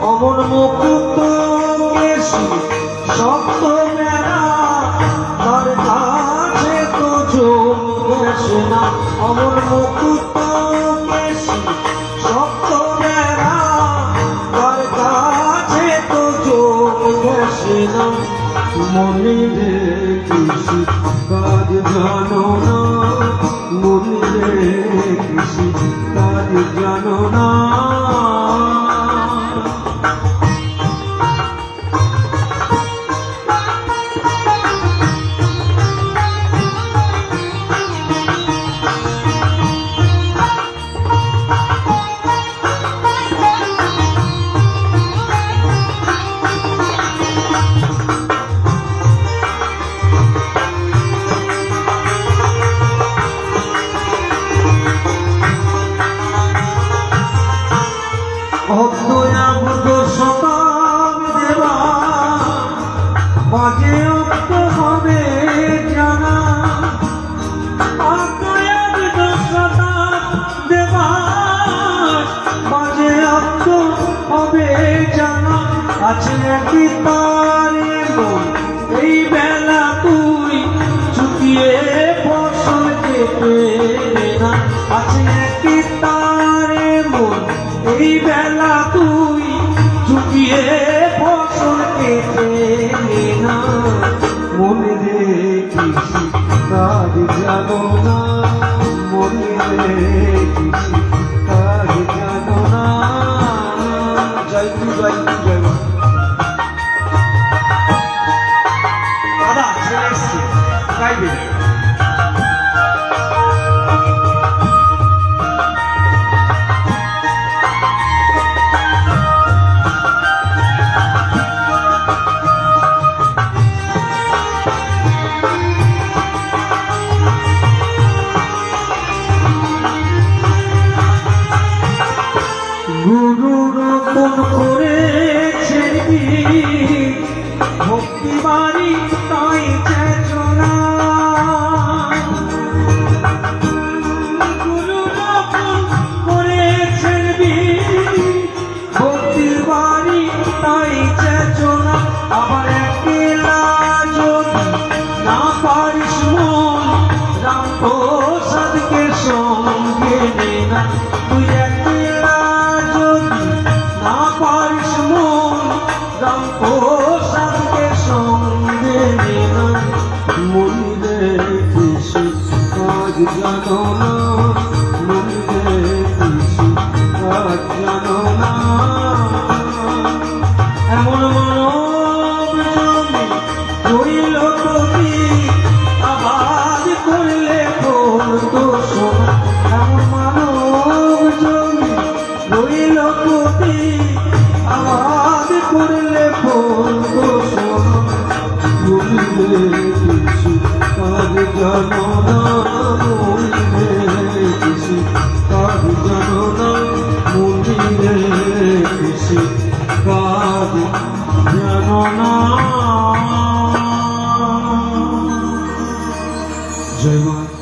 অমন মুকুট কেশি শক্ত মেরা তার কাছে তো জমছে না। অমন মুকুট কেশি শক্ত মেরা তার কাছে তো জমছে না। মনে রে কৃষি কাজ জানো না, মনে রে কৃষি কাজ জানো না। বাজে অক্ত হবে জানা, দেবা বাজে অক্ত হবে জানা। আছে নাকি তারে মন এই বেলা তুই চুকিয়ে ফসল কেটে না। আছে নাকি তারে মন এই বেলা তুই চুকিয়ে ফসল কেটে না। মনে রে কৃষি কাজ জানো না, মনে রে কৃষি কাজ জানো না। জয় জয় জয় দাদা চলে এসছে গাইবে। গুরু রোপণ করেছে ভক্তি বাড়ি তাই চেতনা। গুরু রোপণ করেছে ভক্তি বাড়ি তাই চেতনা। আবার একলা যদি না পারিস মন রাম প্রসাদকে সঙ্গে নে না। তুই একলা না পারিস মন রাম প্রসাদকে সঙ্গে না। মনে রে কৃষি কাজ জানো না, মনে রে কৃষি কাজ জানো না। এমন মানব জমি রইল প্রতি আবাদ করলে করতো শোনা। এমন মানব জমি রইল প্রতি আবাদ করলে করতো শোনা। মনে রে কৃষি কাজ জানো না, মনে রে কৃষি কাজ জানো না, মনে রে কৃষি কাজ জানো না। জয় মা